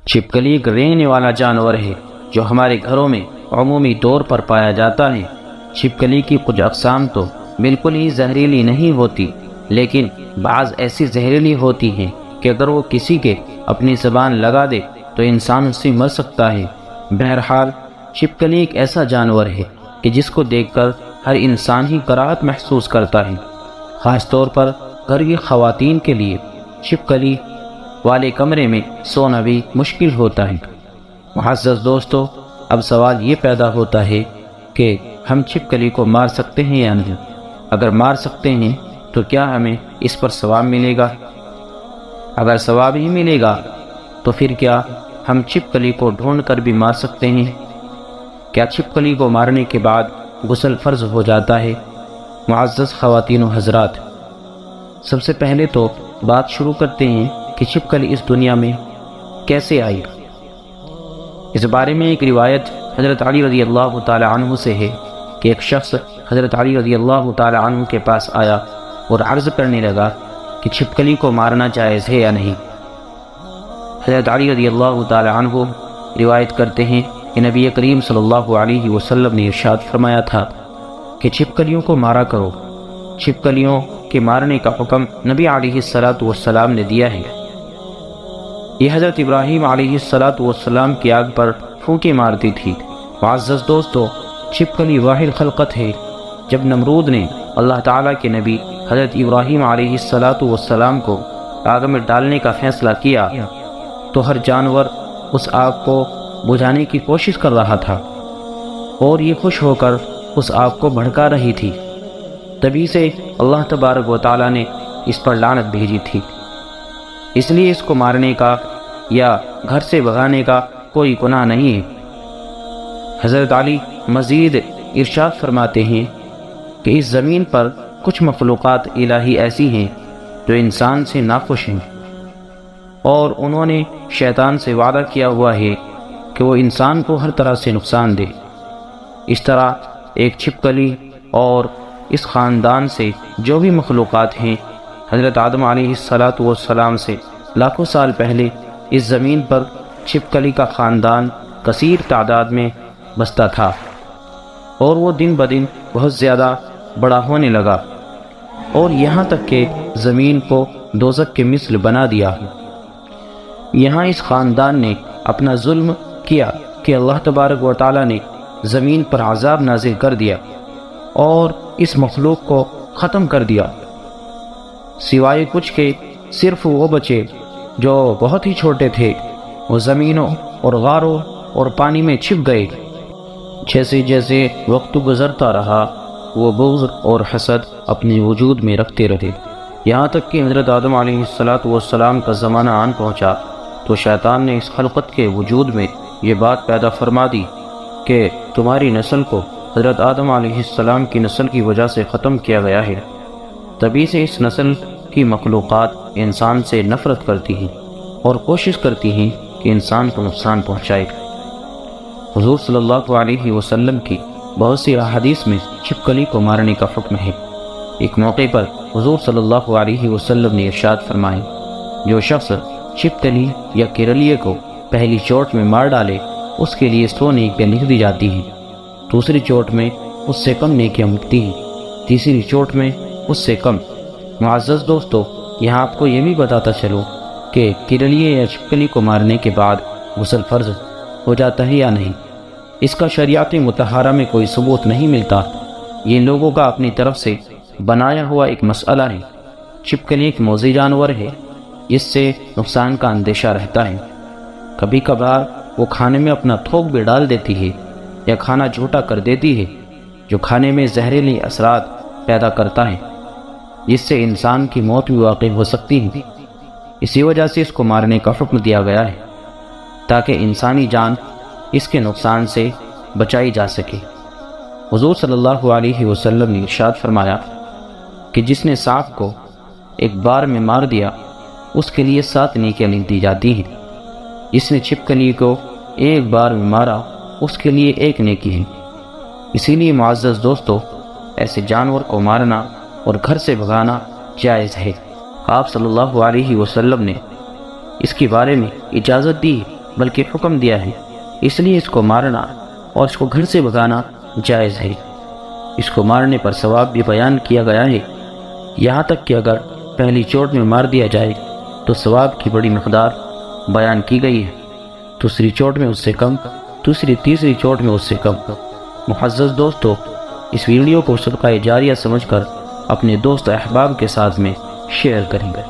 چھپکلی ایک رینگنے والا جانور ہے جو ہمارے گھروں میں عمومی طور پر پایا جاتا ہے۔ چھپکلی کی کچھ اقسام تو بالکل ہی زہریلی نہیں ہوتی، لیکن بعض ایسی زہریلی ہوتی ہیں کہ اگر وہ کسی کے اپنی زبان لگا دے تو انسان اس سے مر سکتا ہے۔ بہرحال چھپکلی ایک ایسا جانور ہے کہ جس کو دیکھ کر ہر انسان ہی کراہت محسوس کرتا ہے، خاص طور پر گھر کی خواتین کے لیے چھپکلی والے کمرے میں سونا بھی مشکل ہوتا ہے۔ معزز دوستو، اب سوال یہ پیدا ہوتا ہے کہ ہم چھپکلی کو مار سکتے ہیں یا نہیں؟ اگر مار سکتے ہیں تو کیا ہمیں اس پر ثواب ملے گا؟ اگر ثواب ہی ملے گا تو پھر کیا ہم چھپکلی کو ڈھونڈ کر بھی مار سکتے ہیں؟ کیا چھپکلی کو مارنے کے بعد غسل فرض ہو جاتا ہے؟ معزز خواتین و حضرات، سب سے پہلے تو بات شروع کرتے ہیں کہ چھپکلی اس دنیا میں کیسے آئی۔ اس بارے میں ایک روایت حضرت علی رضی اللہ تعالی عنہ سے ہے کہ ایک شخص حضرت علی رضی اللہ تعالی عنہ کے پاس آیا اور عرض کرنے لگا کہ چھپکلی کو مارنا جائز ہے یا نہیں۔ حضرت علی رضی اللہ تعالی عنہ روایت کرتے ہیں کہ نبی کریم صلی اللہ علیہ وسلم نے ارشاد فرمایا تھا کہ چھپکلیوں کو مارا کرو۔ چھپکلیوں کے مارنے کا حکم نبی علیہ السلام نے دیا ہے۔ یہ حضرت ابراہیم علیہ السلام کی آگ پر پھونکے مارتی تھی۔ معزز دوستو، چھپکلی واحد خلقت ہے۔ جب نمرود نے اللہ تعالیٰ کے نبی حضرت ابراہیم علیہ السلام کو آگ میں ڈالنے کا فیصلہ کیا تو ہر جانور اس آگ کو بجھانے کی کوشش کر رہا تھا اور یہ خوش ہو کر اس آگ کو بھڑکا رہی تھی۔ تبھی سے اللہ تبارک و تعالیٰ نے اس پر لعنت بھیجی تھی، اس لیے اس کو مارنے کا یا گھر سے بھگانے کا کوئی گناہ نہیں ہے۔ حضرت علی مزید ارشاد فرماتے ہیں کہ اس زمین پر کچھ مخلوقات الہی ایسی ہیں جو انسان سے ناخوش ہیں، اور انہوں نے شیطان سے وعدہ کیا ہوا ہے کہ وہ انسان کو ہر طرح سے نقصان دے۔ اس طرح ایک چھپکلی اور اس خاندان سے جو بھی مخلوقات ہیں، حضرت آدم علیہ السلام سے لاکھوں سال پہلے اس زمین پر چھپکلی کا خاندان کثیر تعداد میں بستا تھا، اور وہ دن بدن بہت زیادہ بڑا ہونے لگا، اور یہاں تک کہ زمین کو دوزخ کے مثل بنا دیا۔ یہاں اس خاندان نے اپنا ظلم کیا کہ اللہ تبارک و تعالیٰ نے زمین پر عذاب نازل کر دیا اور اس مخلوق کو ختم کر دیا، سوائے کچھ کے صرف وہ بچے جو بہت ہی چھوٹے تھے، وہ زمینوں اور غاروں اور پانی میں چھپ گئے۔ جیسے جیسے وقت گزرتا رہا، وہ بغض اور حسد اپنے وجود میں رکھتے رہے، یہاں تک کہ حضرت آدم علیہ السلام کا زمانہ آن پہنچا تو شیطان نے اس خلقت کے وجود میں یہ بات پیدا فرما دی کہ تمہاری نسل کو حضرت آدم علیہ السلام کی نسل کی وجہ سے ختم کیا گیا ہے۔ تبھی سے اس نسل کی مخلوقات انسان سے نفرت کرتی ہیں اور کوشش کرتی ہیں کہ انسان کو نقصان پہنچائے۔ حضور صلی اللہ علیہ وسلم کی بہت سی احادیث میں چھپکلی کو مارنے کا حکم ہے۔ ایک موقع پر حضور صلی اللہ علیہ وسلم نے ارشاد فرمائے، جو شخص چھپکلی یا کرلیے کو پہلی چوٹ میں مار ڈالے اس کے لیے 100 نیکیاں لکھ دی جاتی ہیں، دوسری چوٹ میں اس سے کم نیکیاں ملتی ہیں، تیسری چوٹ میں اس سے کم۔ معزز دوستو، یہاں آپ کو یہ بھی بتاتا چلو کہ کرلیے یا چھپکلی کو مارنے کے بعد غسل فرض ہو جاتا ہے یا نہیں۔ اس کا شریعت مطہرہ میں کوئی ثبوت نہیں ملتا، یہ لوگوں کا اپنی طرف سے بنایا ہوا ایک مسئلہ ہے۔ چھپکلی ایک موذی جانور ہے، اس سے نقصان کا اندیشہ رہتا ہے۔ کبھی کبھار وہ کھانے میں اپنا تھوک بھی ڈال دیتی ہے یا کھانا جھوٹا کر دیتی ہے، جو کھانے میں زہریلی اثرات پیدا کرتا ہے، جس سے انسان کی موت بھی واقع ہو سکتی ہے۔ اسی وجہ سے اس کو مارنے کا حکم دیا گیا ہے تاکہ انسانی جان اس کے نقصان سے بچائی جا سکے۔ حضور صلی اللہ علیہ وسلم نے ارشاد فرمایا کہ جس نے سانپ کو ایک بار میں مار دیا اس کے لیے 7 نیکیاں لکھ دی جاتی ہیں، جس نے چھپکلی کو ایک بار میں مارا اس کے لیے 1 نیکی ہے۔ اسی لیے معزز دوستو، ایسے جانور کو مارنا اور گھر سے بھگانا جائز ہے۔ آپ صلی اللہ علیہ وسلم نے اس کے بارے میں اجازت دی بلکہ حکم دیا ہے، اس لیے اس کو مارنا اور اس کو گھر سے بھگانا جائز ہے۔ اس کو مارنے پر ثواب بھی بیان کیا گیا ہے، یہاں تک کہ اگر پہلی چوٹ میں مار دیا جائے تو ثواب کی بڑی مقدار بیان کی گئی ہے، دوسری چوٹ میں اس سے کم، تیسری چوٹ میں اس سے کم۔ معزز دوستو، اس ویڈیو کو صدقہ جاریہ سمجھ کر اپنے دوست احباب کے ساتھ میں شیئر کریں گے۔